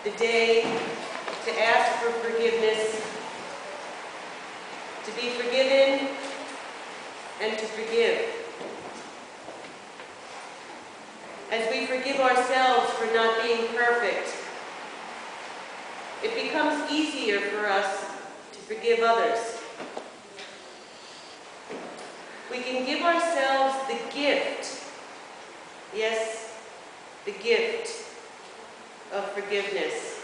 the day to ask for forgiveness, to be forgiven, and to forgive. As we forgive ourselves for not being perfect, it becomes easier for us to forgive others. We can give ourselves the gift, yes, the gift of forgiveness.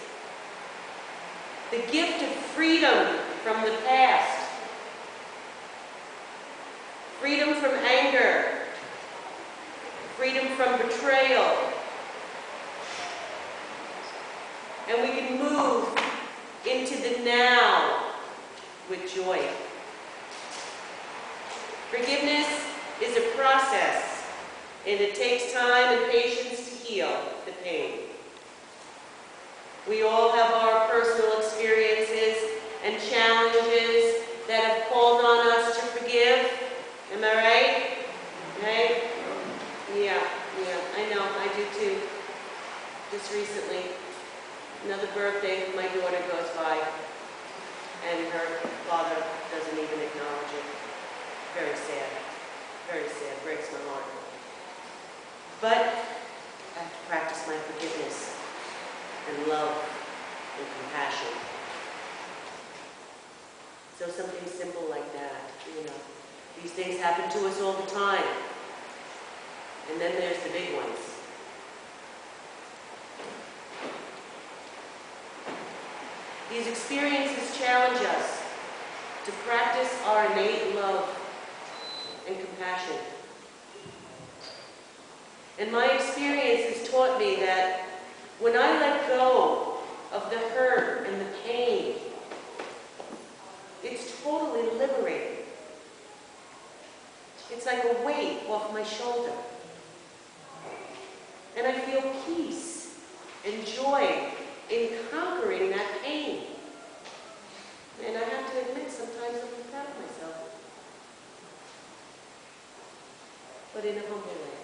The gift of freedom from the past. Freedom from anger. Freedom from betrayal. And we can move into the now with joy. Forgiveness is a process, and it takes time and patience to heal the pain. We all have our personal experiences and challenges that have called on us to forgive. Am I right? Right? Yeah, I know, I do too. Just recently, another birthday, my daughter goes by, and her father doesn't even acknowledge it. Very sad, breaks my heart. But I have to practice my forgiveness and love and compassion. So something simple like that, you know. These things happen to us all the time. And then there's the big ones. These experiences challenge us to practice our innate love and compassion. And my experience has taught me that when I let go of the hurt and the pain, it's totally liberating. It's like a weight off my shoulder. And I feel peace and joy in conquering that pain. And I have to admit, sometimes I'm proud of myself. But in a humble way.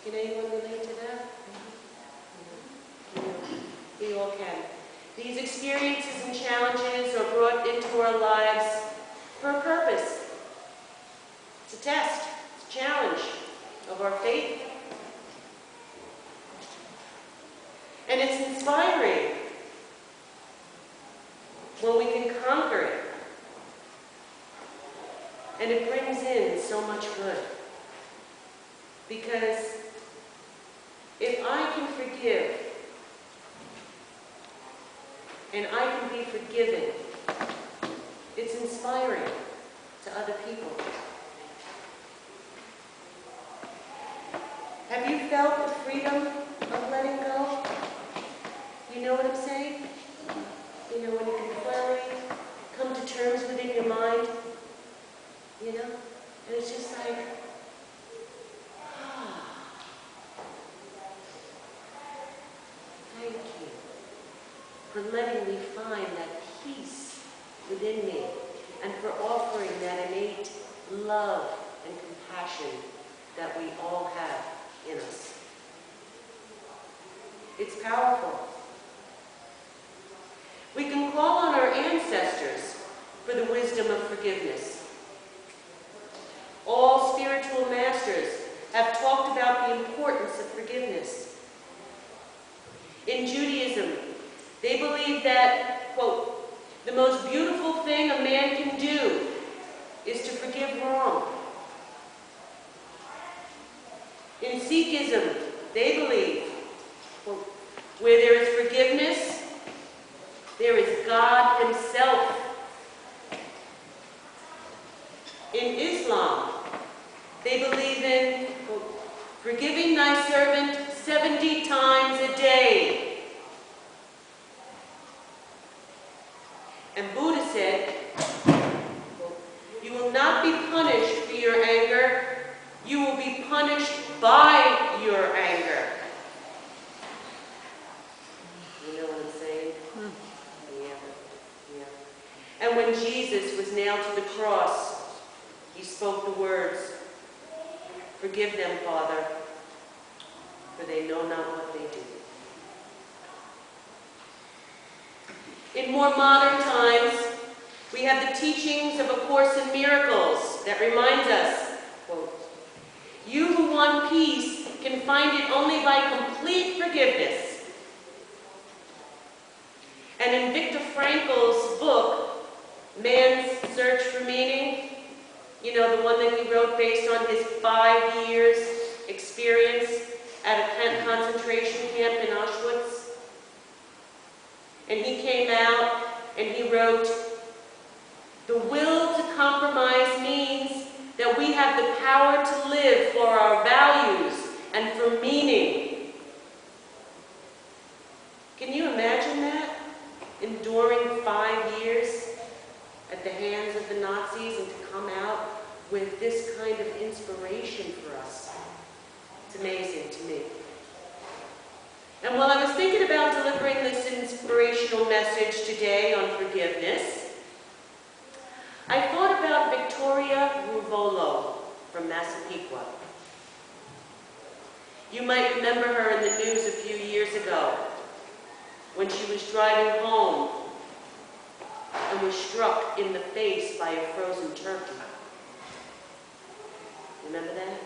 Can anyone relate to that? We all can. These experiences and challenges are brought into our lives for a purpose. It's a test, it's a challenge of our faith. And it's inspiring when we can conquer it. And it brings in so much good. Because if I can forgive, and I can be forgiven, it's inspiring to other people. Have you felt the freedom of letting go? You know what I'm saying? You know, when you can finally come to terms within your mind, you know? And it's just like, thank you for letting me find that peace within me and for offering that innate love and compassion that we all have in us. It's powerful. We can call on our ancestors for the wisdom of forgiveness. All spiritual masters have talked about the importance of forgiveness. In Judaism, they believe that, quote, the most beautiful thing a man can do is to forgive wrong. In Sikhism, they believe, quote, where there is forgiveness, there is God Himself. In Islam, they believe in, quote, forgiving thy servant 70 times a day. And Buddha said, quote, you will not be punished for your anger, you will be punished by your anger. You know what I'm saying? Yeah. And when Jesus was nailed to the cross, He spoke the words, forgive them, Father, for they know not what they do. In more modern times, we have the teachings of A Course in Miracles that reminds us, quote, "You who want peace can find it only by complete forgiveness." And in Viktor Frankl's book, Man's Search for Meaning, you know, the one that he wrote based on his 5 years experience at a concentration camp in Auschwitz. And he came out and he wrote, "The will to compromise means that we have the power to live for our values and for meaning." Can you imagine that? Enduring 5 years at the hands of the Nazis and to come out with this kind of inspiration for us. It's amazing to me. And while I was thinking about delivering this inspirational message today on forgiveness, I thought about Victoria Ruvolo from Massapequa. You might remember her in the news a few years ago when she was driving home and was struck in the face by a frozen turkey. Remember that?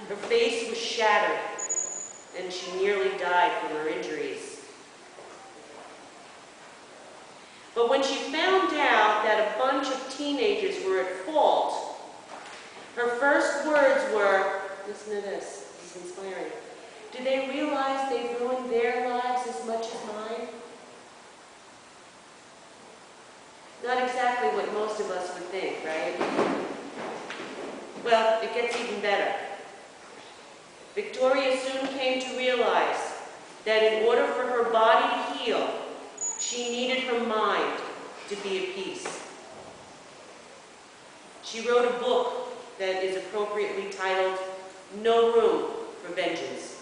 Her face was shattered and she nearly died from her injuries. But when she found out that a bunch of teenagers were at fault, her first words were, listen to this, this is inspiring. "Do they realize they've ruined their lives as much as mine?" Not exactly what most of us would think, right? Well, it gets even better. Victoria soon came to realize that in order for her body to heal, she needed her mind to be at peace. She wrote a book that is appropriately titled, "No Room for Vengeance."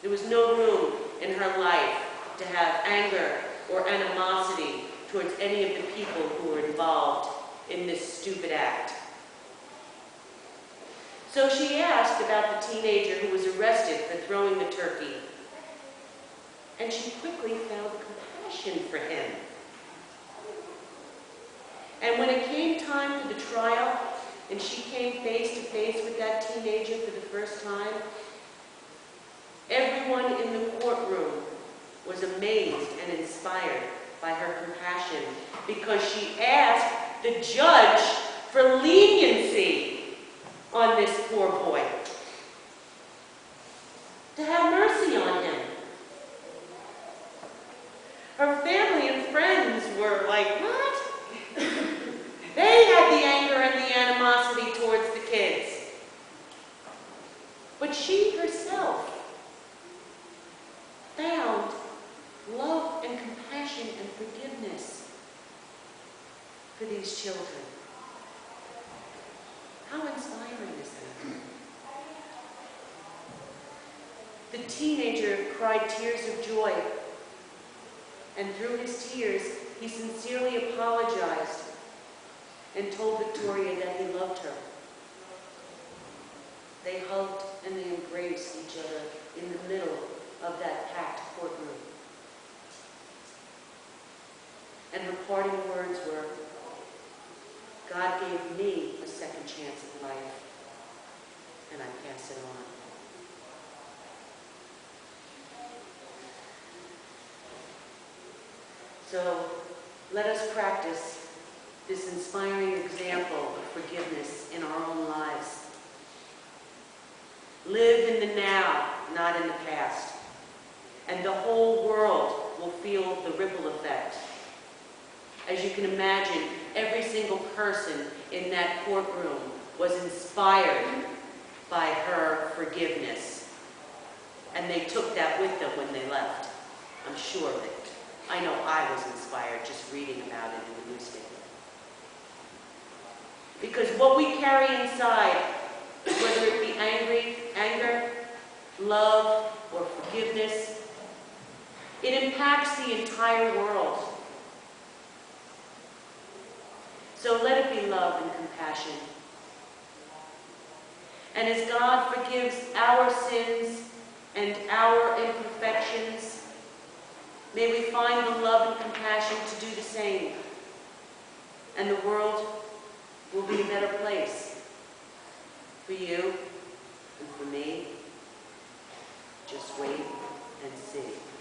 There was no room in her life to have anger or animosity towards any of the people who were involved in this stupid act. So she asked about the teenager who was arrested for throwing the turkey, and she quickly found compassion for him. And when it came time for the trial, and she came face to face with that teenager for the first time, everyone in the courtroom was amazed and inspired by her compassion because she asked the judge for leniency on this poor boy, to have mercy on him. Her family and friends were like, what? They had the anger and the animosity towards the kids. But she herself found love and compassion and forgiveness for these children. How inspiring is that? The teenager cried tears of joy, and through his tears, he sincerely apologized and told Victoria that he loved her. They hugged and they embraced each other in the middle of that packed courtroom. And her parting words were, "God gave me a second chance at life, and I pass it on." So let us practice this inspiring example of forgiveness in our own lives. Live in the now, not in the past, and the whole world will feel the ripple effect. As you can imagine, every single person in that courtroom was inspired by her forgiveness. And they took that with them when they left. I'm sure of it. I know I was inspired just reading about it in the newspaper. Because what we carry inside, whether it be anger, love, or forgiveness, it impacts the entire world. So let it be love and compassion. And as God forgives our sins and our imperfections, may we find the ask you to do the same. And the world will be a better place for you and for me. Just wait and see.